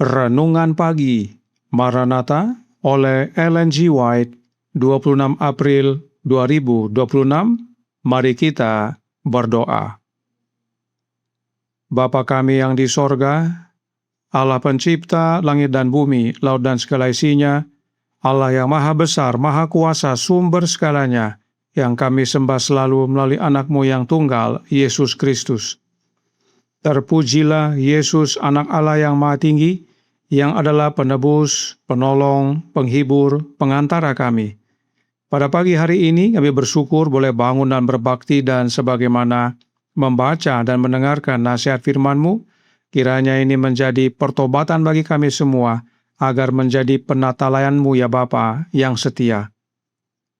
Renungan Pagi Maranatha oleh Ellen G. White, 26 April 2026. Mari kita berdoa. Bapa kami yang di sorga, Allah pencipta langit dan bumi, laut dan segala isinya, Allah yang maha besar, maha kuasa, sumber segalanya, yang kami sembah selalu melalui anak-Mu yang tunggal, Yesus Kristus. Terpujilah Yesus, anak Allah yang maha tinggi, yang adalah penebus, penolong, penghibur, pengantara kami. Pada pagi hari ini kami bersyukur boleh bangun dan berbakti, dan sebagaimana membaca dan mendengarkan nasihat firman-Mu, kiranya ini menjadi pertobatan bagi kami semua, agar menjadi penatalayan-Mu ya Bapa yang setia.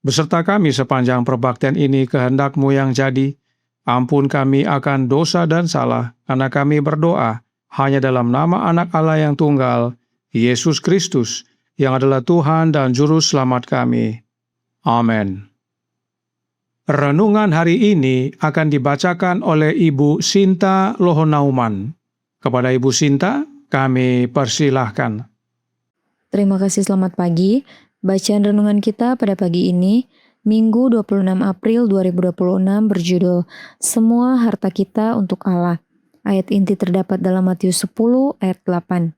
Beserta kami sepanjang perbaktian ini, kehendak-Mu yang jadi. Ampun kami akan dosa dan salah, karena kami berdoa hanya dalam nama Anak Allah yang tunggal, Yesus Kristus, yang adalah Tuhan dan Juru Selamat kami. Amin. Renungan hari ini akan dibacakan oleh Ibu Sinta Lohonauman. Kepada Ibu Sinta, kami persilahkan. Terima kasih, selamat pagi. Bacaan renungan kita pada pagi ini, Minggu 26 April 2026 berjudul Semua Harta Kita Untuk Allah. Ayat inti terdapat dalam Matius 10 ayat 8.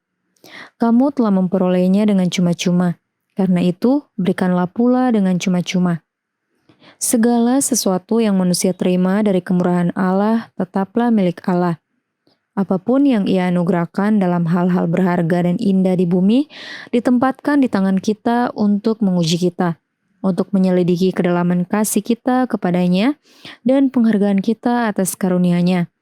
Kamu telah memperolehnya dengan cuma-cuma, karena itu berikanlah pula dengan cuma-cuma. Segala sesuatu yang manusia terima dari kemurahan Allah tetaplah milik Allah. Apapun yang Ia anugerahkan dalam hal-hal berharga dan indah di bumi, ditempatkan di tangan kita untuk menguji kita, untuk menyelidiki kedalaman kasih kita kepadanya dan penghargaan kita atas karunia-Nya.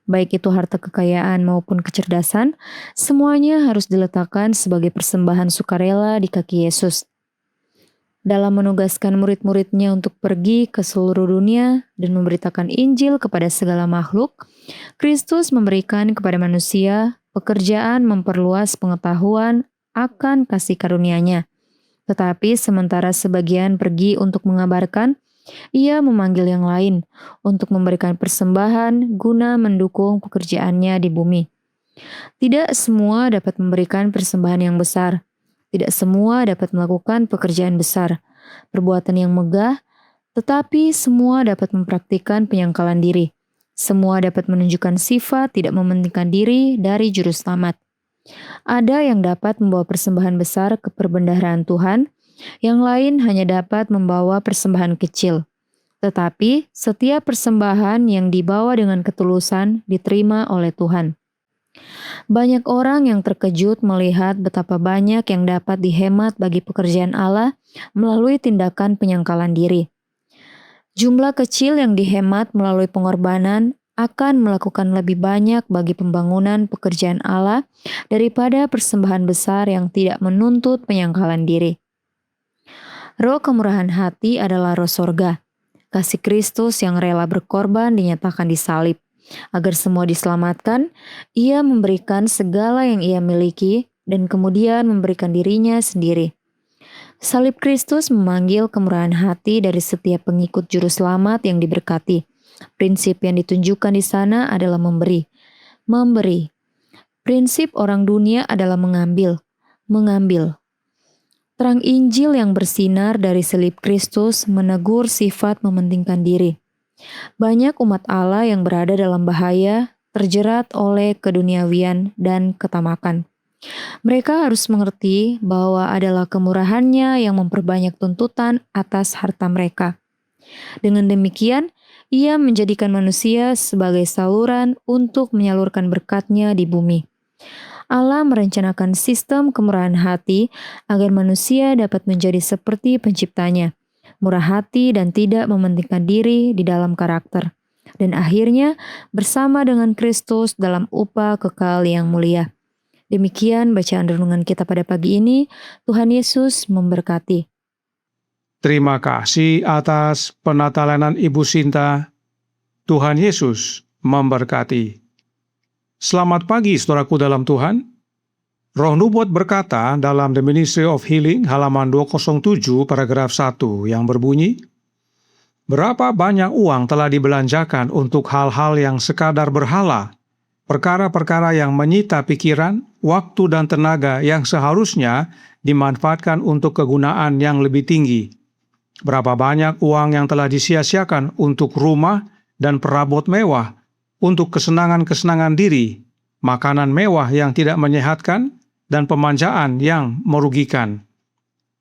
Baik itu harta kekayaan maupun kecerdasan, semuanya harus diletakkan sebagai persembahan sukarela di kaki Yesus. Dalam menugaskan murid-muridnya untuk pergi ke seluruh dunia dan memberitakan Injil kepada segala makhluk, Kristus memberikan kepada manusia pekerjaan memperluas pengetahuan akan kasih karunia-Nya. Tetapi sementara sebagian pergi untuk mengabarkan, Ia memanggil yang lain untuk memberikan persembahan guna mendukung pekerjaannya di bumi. Tidak semua dapat memberikan persembahan yang besar. Tidak semua dapat melakukan pekerjaan besar, perbuatan yang megah, tetapi semua dapat mempraktikkan penyangkalan diri. Semua dapat menunjukkan sifat tidak mementingkan diri dari juru selamat. Ada yang dapat membawa persembahan besar ke perbendaharaan Tuhan, yang lain hanya dapat membawa persembahan kecil. Tetapi setiap persembahan yang dibawa dengan ketulusan diterima oleh Tuhan. Banyak orang yang terkejut melihat betapa banyak yang dapat dihemat bagi pekerjaan Allah melalui tindakan penyangkalan diri. Jumlah kecil yang dihemat melalui pengorbanan akan melakukan lebih banyak bagi pembangunan pekerjaan Allah daripada persembahan besar yang tidak menuntut penyangkalan diri. Roh kemurahan hati adalah roh sorga. Kasih Kristus yang rela berkorban dinyatakan di salib. Agar semua diselamatkan, Ia memberikan segala yang Ia miliki dan kemudian memberikan dirinya sendiri. Salib Kristus memanggil kemurahan hati dari setiap pengikut juru selamat yang diberkati. Prinsip yang ditunjukkan di sana adalah memberi. Memberi. Prinsip orang dunia adalah mengambil. Mengambil. Terang Injil yang bersinar dari salib Kristus menegur sifat mementingkan diri. Banyak umat Allah yang berada dalam bahaya, terjerat oleh keduniawian dan ketamakan. Mereka harus mengerti bahwa adalah kemurahan-Nya yang memperbanyak tuntutan atas harta mereka. Dengan demikian, Ia menjadikan manusia sebagai saluran untuk menyalurkan berkat-Nya di bumi. Allah merencanakan sistem kemurahan hati agar manusia dapat menjadi seperti penciptanya, murah hati dan tidak mementingkan diri di dalam karakter, dan akhirnya bersama dengan Kristus dalam upah kekal yang mulia. Demikian bacaan renungan kita pada pagi ini. Tuhan Yesus memberkati. Terima kasih atas penatalanan Ibu Sinta. Tuhan Yesus memberkati. Selamat pagi saudaraku dalam Tuhan. Roh Nubuat berkata dalam The Ministry of Healing halaman 207 paragraf 1 yang berbunyi, berapa banyak uang telah dibelanjakan untuk hal-hal yang sekadar berhala, perkara-perkara yang menyita pikiran, waktu dan tenaga yang seharusnya dimanfaatkan untuk kegunaan yang lebih tinggi. Berapa banyak uang yang telah disia-siakan untuk rumah dan perabot mewah, untuk kesenangan-kesenangan diri, makanan mewah yang tidak menyehatkan, dan pemanjaan yang merugikan.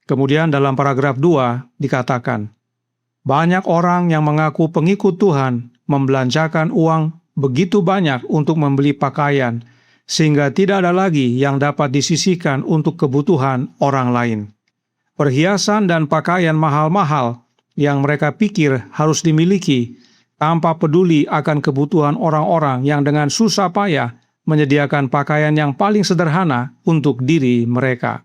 Kemudian dalam paragraf 2 dikatakan, banyak orang yang mengaku pengikut Tuhan membelanjakan uang begitu banyak untuk membeli pakaian, sehingga tidak ada lagi yang dapat disisihkan untuk kebutuhan orang lain. Perhiasan dan pakaian mahal-mahal yang mereka pikir harus dimiliki, tanpa peduli akan kebutuhan orang-orang yang dengan susah payah menyediakan pakaian yang paling sederhana untuk diri mereka.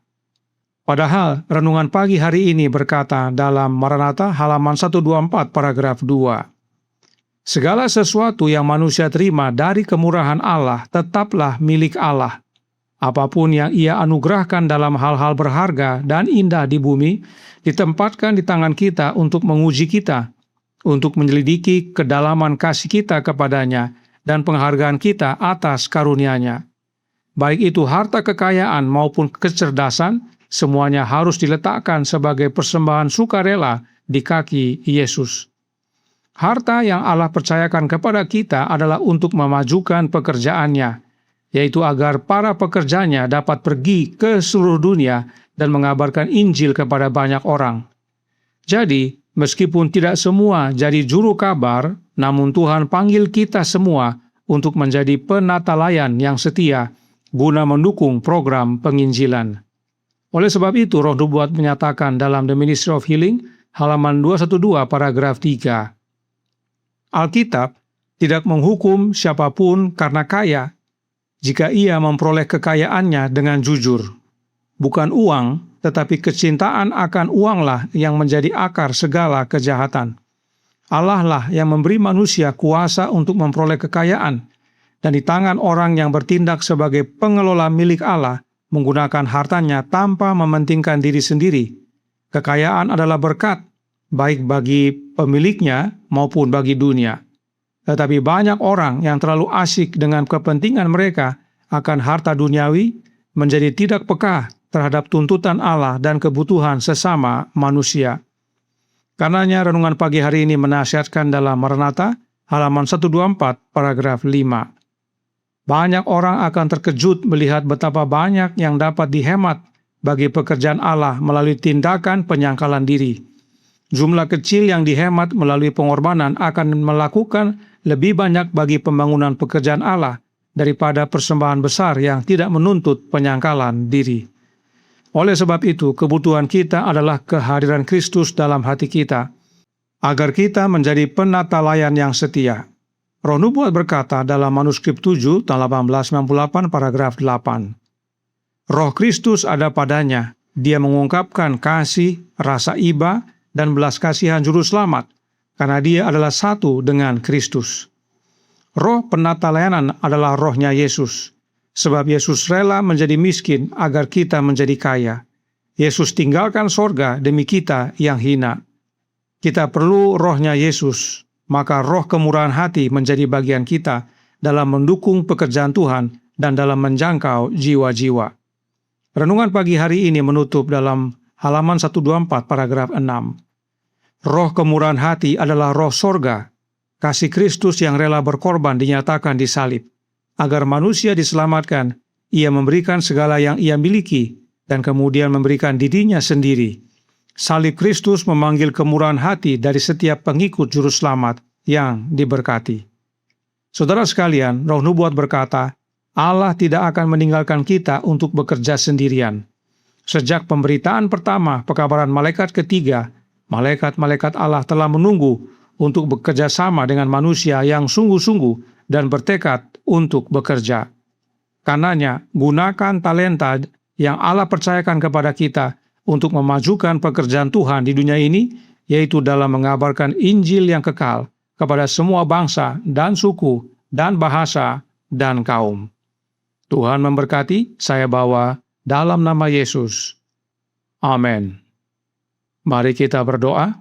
Padahal renungan pagi hari ini berkata dalam Maranatha halaman 124 paragraf 2. Segala sesuatu yang manusia terima dari kemurahan Allah tetaplah milik Allah. Apapun yang Ia anugerahkan dalam hal-hal berharga dan indah di bumi, ditempatkan di tangan kita untuk menguji kita, untuk menyelidiki kedalaman kasih kita kepadanya dan penghargaan kita atas karunia-Nya. Baik itu harta kekayaan maupun kecerdasan, semuanya harus diletakkan sebagai persembahan sukarela di kaki Yesus. Harta yang Allah percayakan kepada kita adalah untuk memajukan pekerjaannya, yaitu agar para pekerjanya dapat pergi ke seluruh dunia dan mengabarkan Injil kepada banyak orang. Jadi, meskipun tidak semua jadi juru kabar, namun Tuhan panggil kita semua untuk menjadi penatalayan yang setia guna mendukung program penginjilan. Oleh sebab itu, Roh Nubuat menyatakan dalam The Ministry of Healing, halaman 212 paragraf 3. Alkitab tidak menghukum siapapun karena kaya, jika ia memperoleh kekayaannya dengan jujur. Bukan uang, tetapi kecintaan akan uanglah yang menjadi akar segala kejahatan. Allah lah yang memberi manusia kuasa untuk memperoleh kekayaan, dan di tangan orang yang bertindak sebagai pengelola milik Allah, menggunakan hartanya tanpa mementingkan diri sendiri. Kekayaan adalah berkat, baik bagi pemiliknya maupun bagi dunia. Tetapi banyak orang yang terlalu asyik dengan kepentingan mereka akan harta duniawi menjadi tidak peka terhadap tuntutan Allah dan kebutuhan sesama manusia. Karenanya renungan pagi hari ini menasihatkan dalam Maranatha halaman 124 paragraf 5. Banyak orang akan terkejut melihat betapa banyak yang dapat dihemat bagi pekerjaan Allah melalui tindakan penyangkalan diri. Jumlah kecil yang dihemat melalui pengorbanan akan melakukan lebih banyak bagi pembangunan pekerjaan Allah daripada persembahan besar yang tidak menuntut penyangkalan diri. Oleh sebab itu, kebutuhan kita adalah kehadiran Kristus dalam hati kita, agar kita menjadi penatalayan yang setia. Roh Nubuat berkata dalam manuskrip 7 tahun 1898 paragraf 8. Roh Kristus ada padanya, Dia mengungkapkan kasih, rasa iba, dan belas kasihan juru selamat, karena Dia adalah satu dengan Kristus. Roh penatalayanan adalah rohnya Yesus, sebab Yesus rela menjadi miskin agar kita menjadi kaya. Yesus tinggalkan sorga demi kita yang hina. Kita perlu rohnya Yesus, maka roh kemurahan hati menjadi bagian kita dalam mendukung pekerjaan Tuhan dan dalam menjangkau jiwa-jiwa. Renungan pagi hari ini menutup dalam halaman 124 paragraf 6. Roh kemurahan hati adalah roh sorga, kasih Kristus yang rela berkorban dinyatakan di salib. Agar manusia diselamatkan, Ia memberikan segala yang Ia miliki dan kemudian memberikan dirinya sendiri. Salib Kristus memanggil kemurahan hati dari setiap pengikut juru selamat yang diberkati. Saudara sekalian, Roh Nubuat berkata, Allah tidak akan meninggalkan kita untuk bekerja sendirian. Sejak pemberitaan pertama pekabaran malaikat ketiga, malaikat-malaikat Allah telah menunggu untuk bekerja sama dengan manusia yang sungguh-sungguh dan bertekad untuk bekerja. Karenanya, gunakan talenta yang Allah percayakan kepada kita untuk memajukan pekerjaan Tuhan di dunia ini, yaitu dalam mengabarkan Injil yang kekal kepada semua bangsa dan suku dan bahasa dan kaum. Tuhan memberkati, saya bawa dalam nama Yesus. Amin. Mari kita berdoa.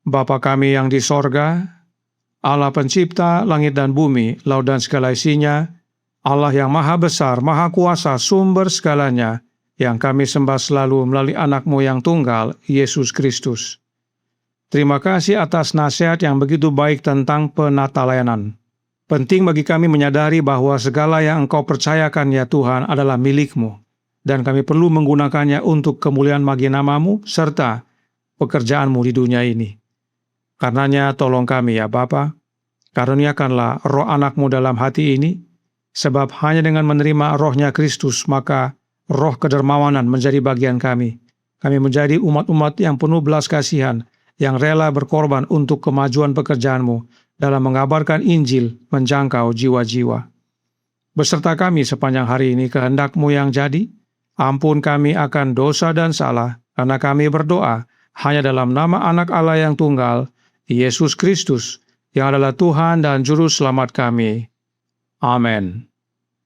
Bapa kami yang di sorga, Allah pencipta langit dan bumi, laut dan segala isinya, Allah yang maha besar, maha kuasa, sumber segalanya, yang kami sembah selalu melalui anak-Mu yang tunggal, Yesus Kristus. Terima kasih atas nasihat yang begitu baik tentang penata layanan. Penting bagi kami menyadari bahwa segala yang Engkau percayakan ya Tuhan adalah milik-Mu, dan kami perlu menggunakannya untuk kemuliaan bagi nama-Mu serta pekerjaan-Mu di dunia ini. Karenanya tolong kami ya Bapa, karuniakanlah roh anak-Mu dalam hati ini, sebab hanya dengan menerima rohnya Kristus maka roh kedermawanan menjadi bagian kami. Kami menjadi umat-umat yang penuh belas kasihan, yang rela berkorban untuk kemajuan pekerjaan-Mu dalam mengabarkan Injil menjangkau jiwa-jiwa. Beserta kami sepanjang hari ini kehendak-Mu yang jadi, ampun kami akan dosa dan salah, karena kami berdoa hanya dalam nama Anak Allah yang tunggal, Yesus Kristus, yang adalah Tuhan dan Juru Selamat kami. Amin.